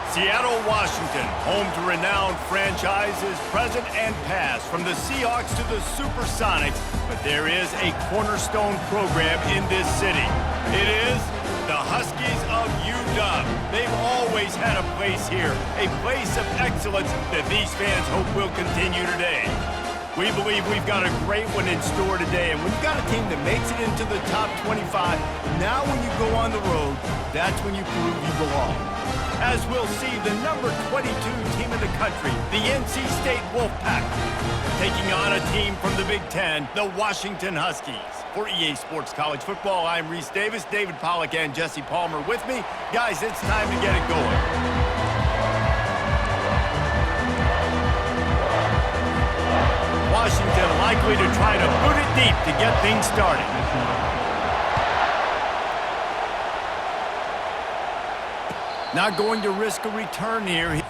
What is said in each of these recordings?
Seattle, Washington, home to renowned franchises present and past, from the Seahawks to the Supersonics, but there is a cornerstone program in this city. It is the Huskies of UW. They've always had a place here, a place of excellence that these fans hope will continue today. We believe we've got a great one in store today, and when you've got a team that makes it into the top 25, now when you go on the road, that's when you prove you belong. As we'll see, the number 22 team in the country, the NC State Wolfpack, taking on a team from the Big Ten, the Washington Huskies. For EA Sports College Football, I'm Reese Davis, David Pollack, and Jesse Palmer with me. Guys, it's time to get it going. Washington likely to try to boot it deep to get things started. Not going to risk a return here.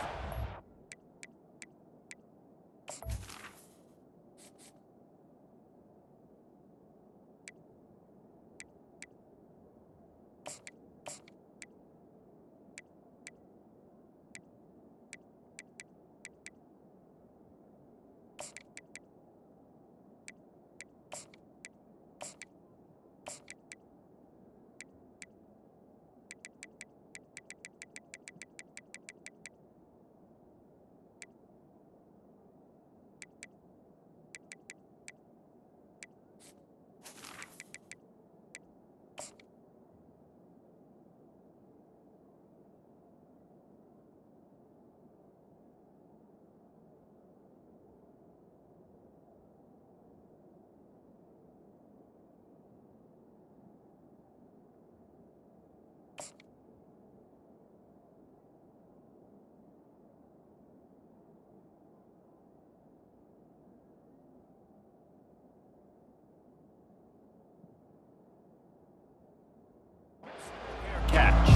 Catch.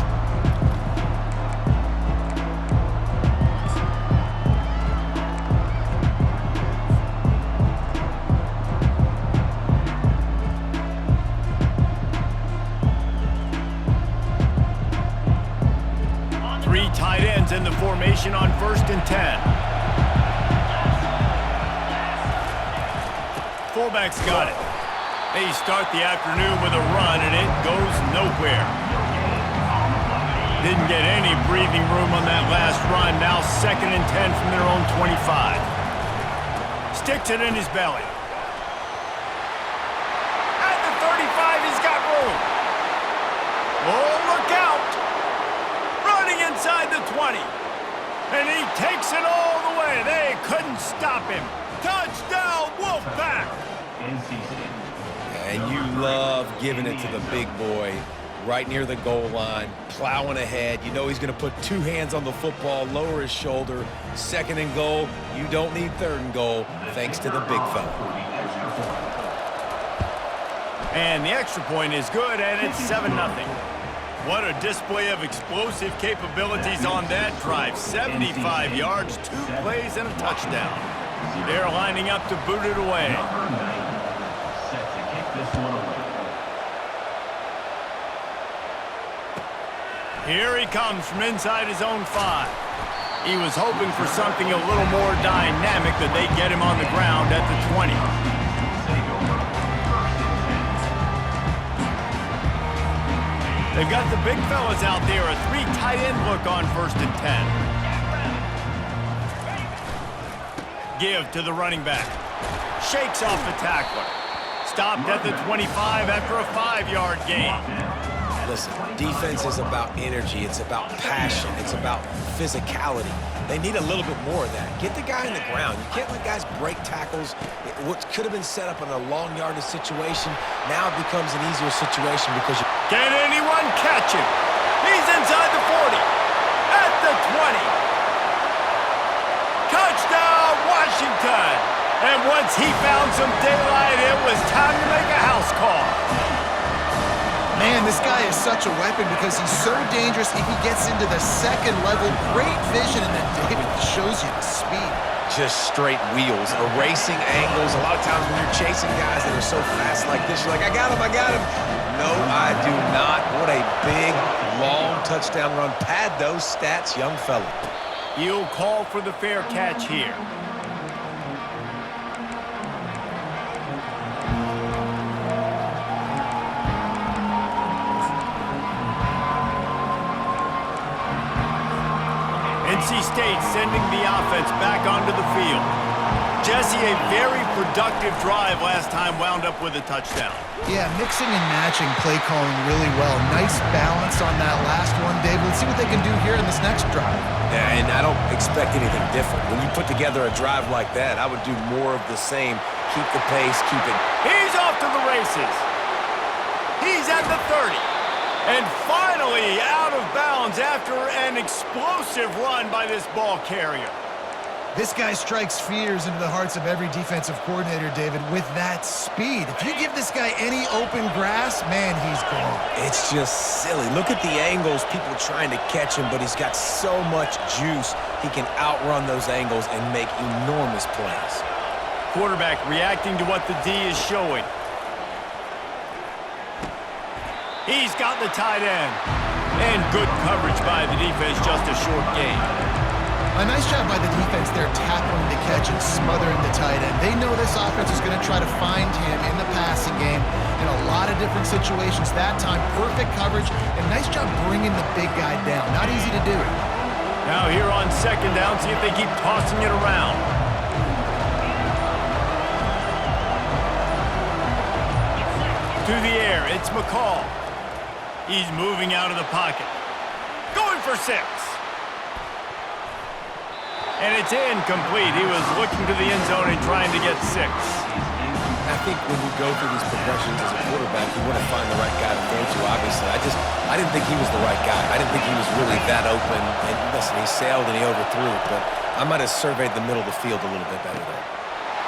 Three tight ends in the formation on 1st and 10. Fullback's got it. They start the afternoon with a run, and it goes nowhere. Didn't get any breathing room on that last run. Now 2nd and 10 from their own 25. Sticks it in his belly. At the 35, he's got room. Oh, look out. Running inside the 20. And he takes it all the way. They couldn't stop him. Touchdown, Wolfpack. And you love giving it to the big boy. Right near the goal line, plowing ahead. You know he's going to put two hands on the football, lower his shoulder. 2nd and goal. You don't need 3rd and goal, thanks to the big fella. And the extra point is good, and it's 7-0. What a display of explosive capabilities on that drive. 75 yards, 2 plays, and a touchdown. They're lining up to boot it away. Set to kick this one away. Here he comes from inside his own 5. He was hoping for something a little more dynamic, but they get him on the ground at the 20. They've got the big fellas out there, a 3 tight end look on 1st and 10. Give to the running back. Shakes off the tackler. Stopped at the 25 after a 5-yard gain. Listen, defense is about energy. It's about passion. It's about physicality. They need a little bit more of that. Get the guy in the ground. You can't let guys break tackles. What could have been set up in a long yardage situation, now it becomes an easier situation because you... Can anyone catch him? He's inside the 40. At the 20. Touchdown, Washington! And once he found some daylight, it was time to make a house call. Man, this guy is such a weapon because he's so dangerous if he gets into the 2nd level. Great vision, and then David shows you the speed. Just straight wheels, erasing angles. A lot of times when you're chasing guys that are so fast like this, you're like, I got him. No, I do not. What a big, long touchdown run. Pad those stats, young fella. He'll call for the fair catch here. NC State sending the offense back onto the field. Jesse, a very productive drive last time wound up with a touchdown. Yeah, mixing and matching play calling really well. Nice balance on that last one, Dave. Let's see what they can do here in this next drive. Yeah, and I don't expect anything different. When you put together a drive like that, I would do more of the same. Keep the pace, keep it. He's off to the races. He's at the 30. And finally out of bounds after an explosive run by this ball carrier. This guy strikes fears into the hearts of every defensive coordinator, David, with that speed. If you give this guy any open grass, man, he's gone. It's just silly. Look at the angles, people trying to catch him, but he's got so much juice. He can outrun those angles and make enormous plays. Quarterback reacting to what the D is showing. He's got the tight end. And good coverage by the defense, just a short gain. A nice job by the defense there, tackling the catch and smothering the tight end. They know this offense is going to try to find him in the passing game in a lot of different situations. That time, perfect coverage, and nice job bringing the big guy down. Not easy to do. Now here on second down, see if they keep tossing it around. To the air, it's McCall. He's moving out of the pocket. Going for 6. And it's incomplete. He was looking to the end zone and trying to get 6. I think when you go through these progressions as a quarterback, you want to find the right guy to throw to, obviously. I didn't think he was the right guy. I didn't think he was really that open. And listen, he sailed and he overthrew it, but I might have surveyed the middle of the field a little bit better there.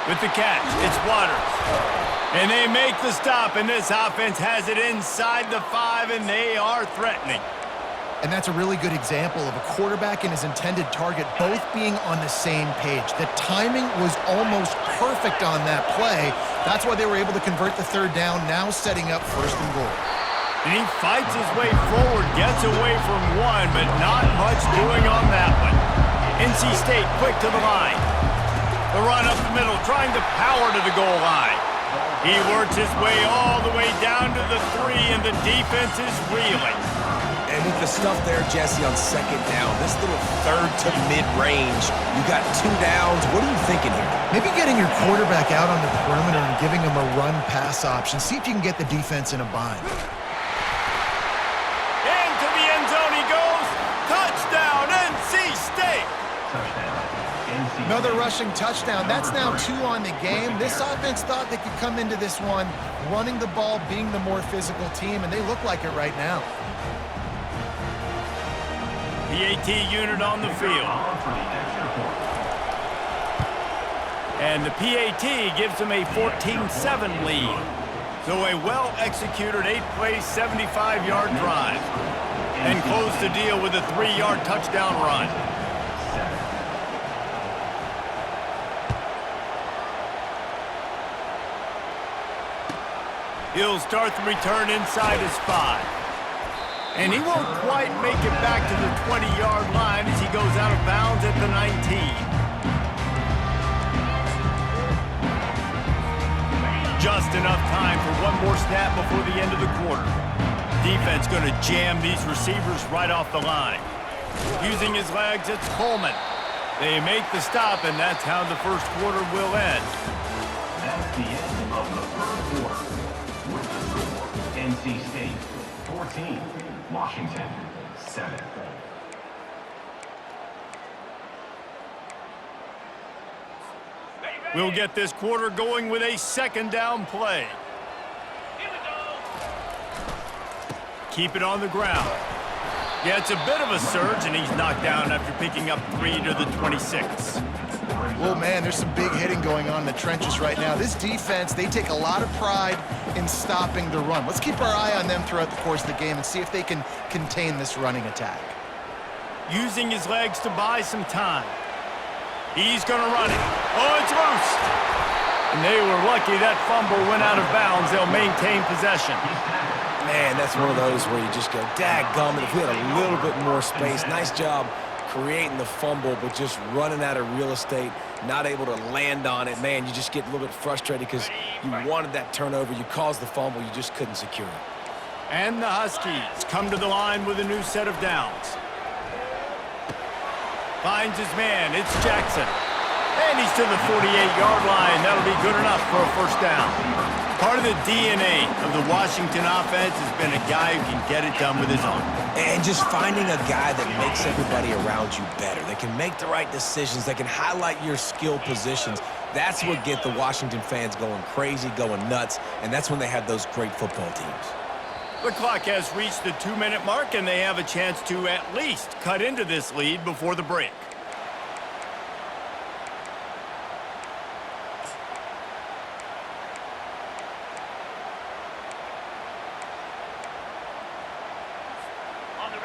With the catch, it's Waters. And they make the stop, and this offense has it inside the 5, and they are threatening. And that's a really good example of a quarterback and his intended target both being on the same page. The timing was almost perfect on that play. That's why they were able to convert the third down, now setting up first and goal. And he fights his way forward, gets away from one, but not much doing on that one. NC State quick to the line. The run up the middle, trying to power to the goal line. He works his way all the way down to the 3, and the defense is reeling. And with the stuff there, Jesse, on second down, this little third to mid-range, you got 2 downs. What are you thinking here? Maybe getting your quarterback out on the perimeter and giving him a run-pass option. See if you can get the defense in a bind. And to the end zone he goes. Touchdown, NC State. Touchdown. NC Another State. rushing touchdown. That's now 2 on the game. This offense thought they could come into this one running the ball, being the more physical team, and they look like it right now. PAT unit on the field. For the extra point. And the PAT gives them a 14-7 lead. So a well-executed 8-play, 75-yard drive. And close the deal with a 3-yard touchdown run. He'll start the return inside his 5. And he won't quite make it back to the 20-yard line as he goes out of bounds at the 19. Just enough time for one more snap before the end of the quarter. Defense going to jam these receivers right off the line. Using his legs, it's Coleman. They make the stop, and that's how the first quarter will end. That's the end of the first quarter. With the score, NC State 14, Washington 7. We'll get this quarter going with a second down play. Keep it on the ground. Yeah, it's a bit of a surge, and he's knocked down after picking up 3 to the 26. Well, man, there's some big hitting going on in the trenches right now. This defense, they take a lot of pride in stopping the run. Let's keep our eye on them throughout the course of the game and see if they can contain this running attack. Using his legs to buy some time. He's going to run it. Oh, it's loose. And they were lucky that fumble went out of bounds. They'll maintain possession. Man, that's one of those where you just go, dadgummit, if we had a little bit more space. Nice job creating the fumble, but just running out of real estate, not able to land on it. Man, you just get a little bit frustrated because you wanted that turnover. You caused the fumble. You just couldn't secure it. And the Huskies come to the line with a new set of downs. Finds his man. It's Jackson. And he's to the 48-yard line. That'll be good enough for a first down. Part of the DNA of the Washington offense has been a guy who can get it done with his arm. And just finding a guy that makes everybody around you better, that can make the right decisions, that can highlight your skill positions. That's what gets the Washington fans going crazy, going nuts, and that's when they have those great football teams. The clock has reached the 2-minute mark, and they have a chance to at least cut into this lead before the break.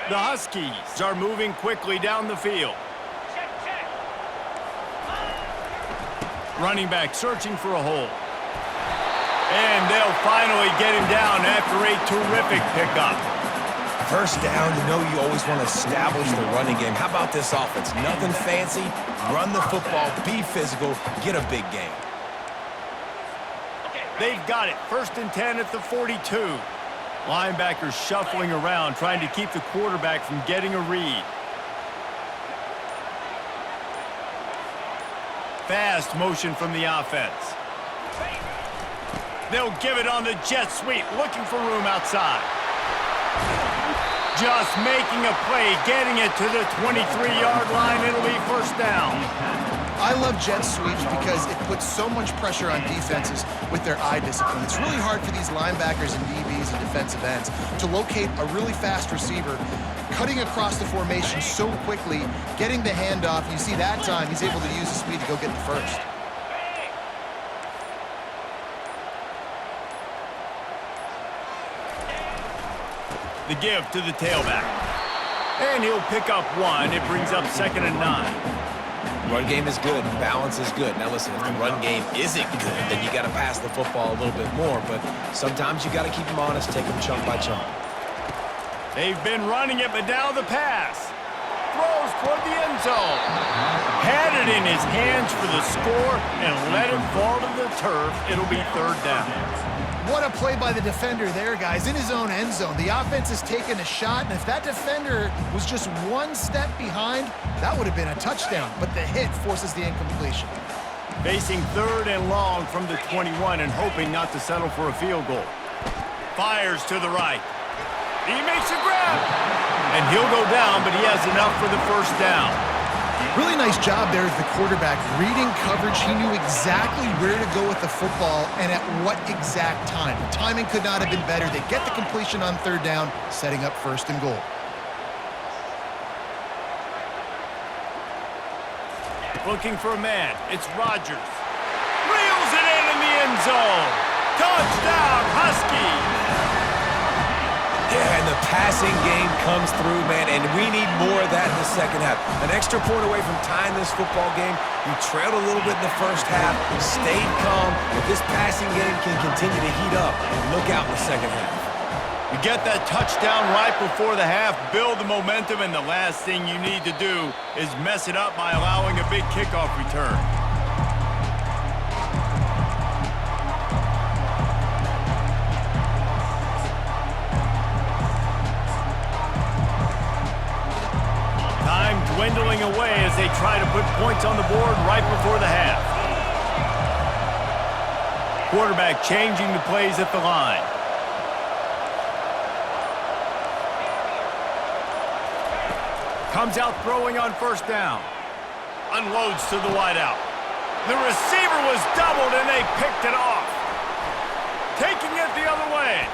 The Huskies are moving quickly down the field. Running back searching for a hole. And they'll finally get him down after a terrific pickup. First down, you know you always want to establish the running game. How about this offense? Nothing fancy. Run the football, be physical, get a big gain. They've got it. 1st and 10 at the 42. Linebackers shuffling around, trying to keep the quarterback from getting a read. Fast motion from the offense. They'll give it on the jet sweep, looking for room outside. Just making a play, getting it to the 23-yard line. It'll be first down. I love jet sweeps because it puts so much pressure on defenses with their eye discipline. It's really hard for these linebackers and DBs and defensive ends to locate a really fast receiver, cutting across the formation so quickly, getting the handoff. You see that time, he's able to use the speed to go get the first. The give to the tailback. And he'll pick up one. It brings up 2nd and 9. Run game is good, balance is good. Now listen, if the run game isn't good, then you got to pass the football a little bit more, but sometimes you got to keep them honest, take them chunk by chunk. They've been running it, but now the pass. Throws toward the end zone. Had it in his hands for the score and let it fall to the turf. It'll be 3rd down. What a play by the defender there, guys, in his own end zone. The offense has taken a shot, and if that defender was just one step behind, that would have been a touchdown, but the hit forces the incompletion. Facing 3rd and long from the 21 and hoping not to settle for a field goal. Fires to the right. He makes a grab, and he'll go down, but he has enough for the first down. Really nice job there as the quarterback. Reading coverage, he knew exactly where to go with the football and at what exact time. The timing could not have been better. They get the completion on 3rd down, setting up 1st and goal. Looking for a man. It's Rodgers. Reels it in the end zone. Touchdown, Huskies. Yeah, and the passing game comes through, man, and we need more of that in the second half. An extra point away from tying this football game. You trailed a little bit in the first half, stayed calm. If this passing game can continue to heat up, look out in the second half. You get that touchdown right before the half, build the momentum, and the last thing you need to do is mess it up by allowing a big kickoff return. Dwindling away as they try to put points on the board right before the half. Quarterback changing the plays at the line. Comes out throwing on 1st down. Unloads to the wideout. The receiver was doubled and they picked it off. Taking it the other way.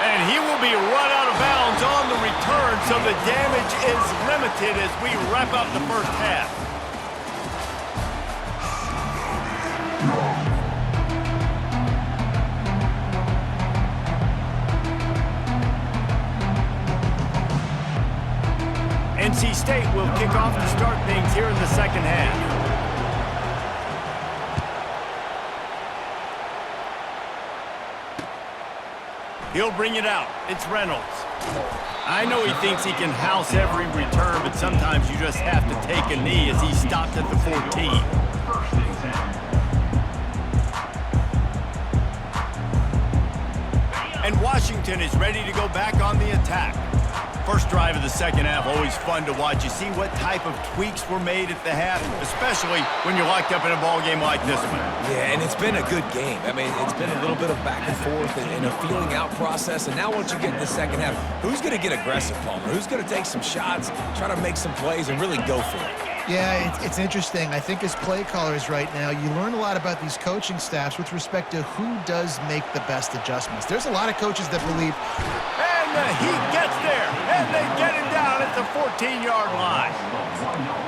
And he will be run out of bounds on the return, so the damage is limited as we wrap up the first half. NC State will kick off to start things here in the second half. He'll bring it out. It's Reynolds. I know he thinks he can house every return, but sometimes you just have to take a knee as he stopped at the 14. First and 10. And Washington is ready to go back on the attack. First drive of the second half, always fun to watch. You see what type of tweaks were made at the half, especially when you're locked up in a ball game like this one. Yeah, and it's been a good game. I mean, it's been a little bit of back and forth and a feeling out process. And now once you get in the second half, who's going to get aggressive, Palmer? Who's going to take some shots, try to make some plays, and really go for it? Yeah, it's interesting. I think as play callers right now, you learn a lot about these coaching staffs with respect to who does make the best adjustments. There's a lot of coaches that believe, And he gets there, and they get him down at the 14-yard line.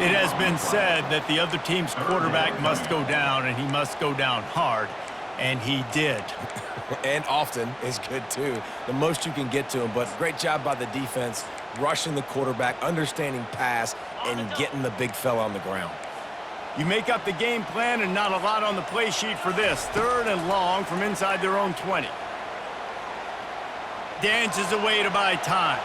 It has been said that the other team's quarterback must go down, and he must go down hard, and he did. And often is good, too. The most you can get to him, but great job by the defense, rushing the quarterback, understanding pass, and getting the big fella on the ground. You make up the game plan, and not a lot on the play sheet for this. 3rd and long from inside their own 20. Dances away to buy time.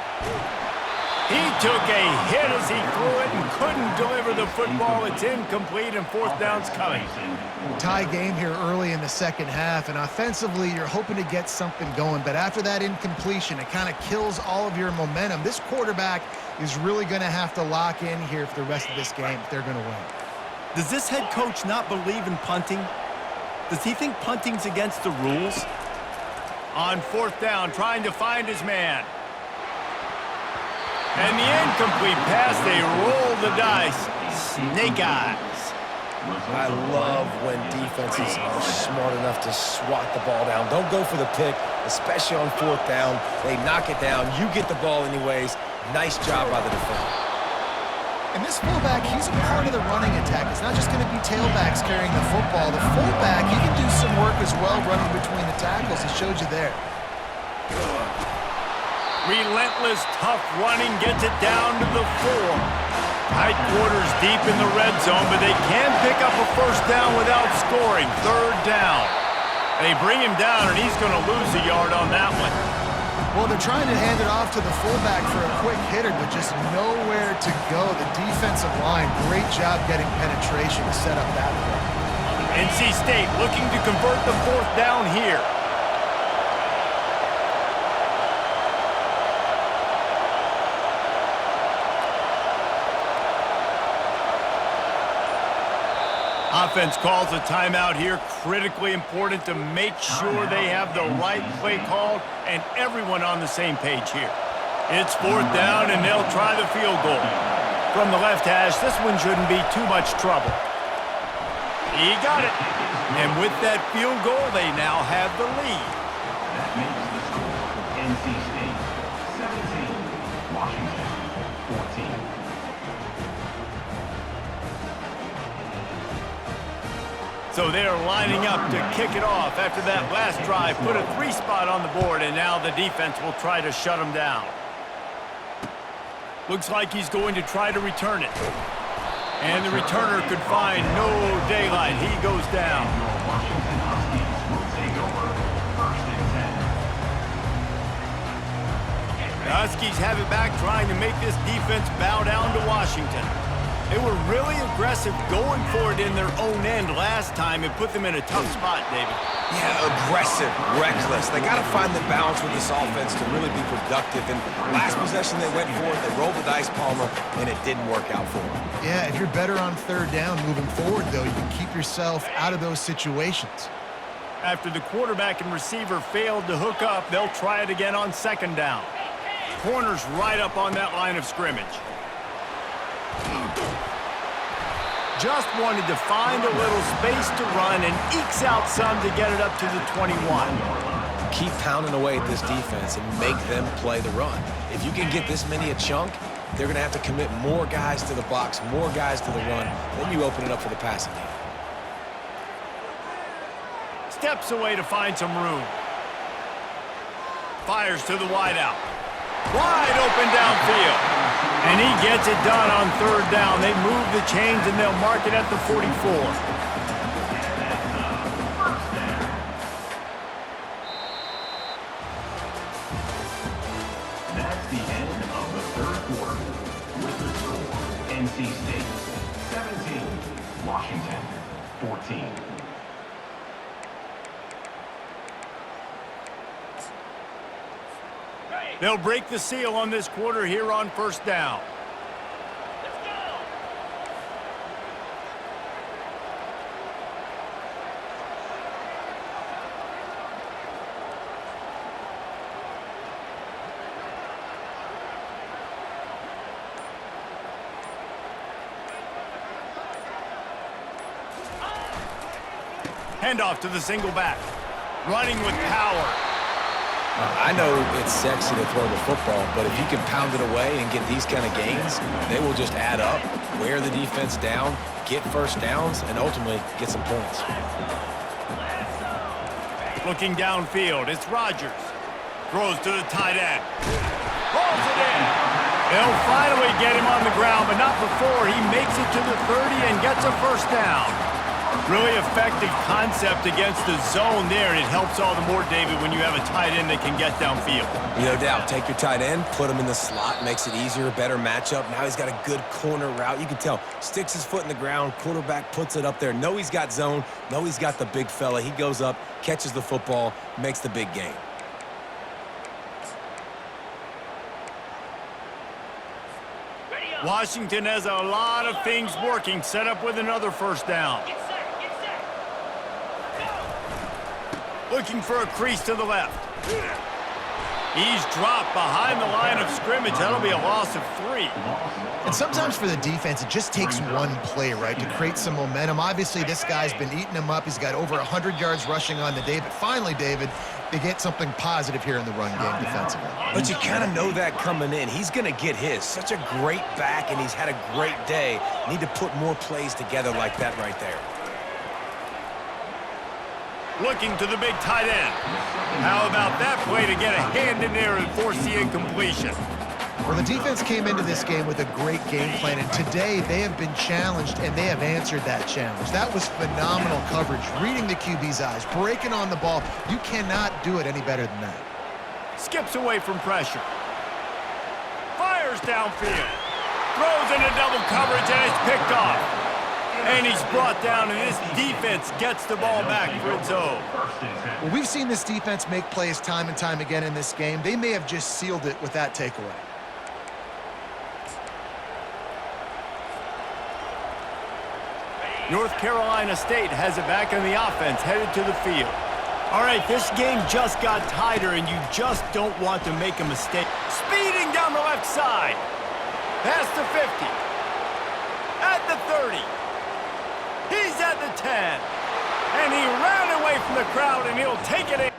He took a hit as he threw it and couldn't deliver the football. It's incomplete, and 4th down's coming. tie game here early in the second half, and offensively you're hoping to get something going, but after that incompletion, it kind of kills all of your momentum. This quarterback is really going to have to lock in here for the rest of this game if they're going to win. Does this head coach not believe in punting? Does he think punting's against the rules? On 4th down, trying to find his man. And the incomplete pass, they roll the dice. Snake eyes. I love when defenses are smart enough to swat the ball down. Don't go for the pick, especially on 4th down. They knock it down. You get the ball anyways. Nice job by the defender. And this fullback, he's a part of the running attack. It's not just going to be tailbacks carrying the football. The fullback, he can do some work as well running between the tackles. He showed you there. Relentless, tough running gets it down to the 4. Tight quarters deep in the red zone, but they can pick up a 1st down without scoring. 3rd down. They bring him down, and he's going to lose a yard on that one. Well, they're trying to hand it off to the fullback for a quick hitter, but just nowhere to go. The defensive line, great job getting penetration to set up that play. NC State looking to convert the 4th down here. Offense calls a timeout here. Critically important to make sure they have the right play called and everyone on the same page here. It's 4th down, and they'll try the field goal. From the left hash, this one shouldn't be too much trouble. He got it. And with that field goal, they now have the lead. That makes the score NC State 17, Washington 14. So they're lining up to kick it off after that last drive. Put a 3-spot on the board, and now the defense will try to shut them down. Looks like he's going to try to return it. And the returner could find no daylight. He goes down. Your Washington Huskies will take over 1st and 10. The Huskies have it back, trying to make this defense bow down to Washington. They were really aggressive going for it in their own end last time. It put them in a tough spot, David. Yeah, aggressive, reckless. They got to find the balance with this offense to really be productive. And last possession they went for it, they rolled the dice, Palmer, and it didn't work out for them. Yeah, if you're better on 3rd down moving forward, though, you can keep yourself out of those situations. After the quarterback and receiver failed to hook up, they'll try it again on 2nd down. Corner's right up on that line of scrimmage. Just wanted to find a little space to run and ekes out some to get it up to the 21. Keep pounding away at this defense and make them play the run. If you can get this many a chunk, they're going to have to commit more guys to the box, more guys to the run. Then you open it up for the passing game. Steps away to find some room. Fires to the wideout. Wide open downfield. And he gets it done on 3rd down. They move the chains, and they'll mark it at the 44. NC State. 17, Washington. 14. They'll break the seal on this quarter here on first down. Handoff to the single back. Running with power. I know it's sexy to throw the football, but if you can pound it away and get these kind of gains, they will just add up, wear the defense down, get first downs, and ultimately get some points. Looking downfield, it's Rodgers. Throws to the tight end. Rolls it in. They'll finally get him on the ground, but not before he makes it to the 30 and gets a first down. Really effective concept against the zone there, and it helps all the more, David, when you have a tight end that can get downfield. No doubt. Take your tight end, put him in the slot, makes it easier, better matchup. Now he's got a good corner route. You can tell, sticks his foot in the ground, quarterback puts it up there. Know he's got zone, know he's got the big fella. He goes up, catches the football, makes the big game. Washington has a lot of things working, set up with another first down. Looking for a crease to the left. He's dropped behind the line of scrimmage. That'll be a loss of 3. And sometimes for the defense, it just takes one play, right, to create some momentum. Obviously, this guy's been eating them up. He's got over 100 yards rushing on the day. But finally, David, they get something positive here in the run game defensively. But you kind of know that coming in. He's going to get his. Such a great back, and he's had a great day. Need to put more plays together like that right there. Looking to the big tight end. How about that play to get a hand in there and force the incompletion? Well, the defense came into this game with a great game plan, and today they have been challenged, and they have answered that challenge. That was phenomenal coverage, reading the QB's eyes, breaking on the ball. You cannot do it any better than that. Skips away from pressure. Fires downfield. Throws into double coverage, and it's picked off. And he's brought down, and this defense gets the ball back for its own. Well, we've seen this defense make plays time and time again in this game. They may have just sealed it with that takeaway. North Carolina State has it back on the offense, headed to the field. All right, this game just got tighter, and you just don't want to make a mistake. Speeding down the left side. Past the 50. At the 30. He's at the 10. And he ran away from the crowd, and he'll take it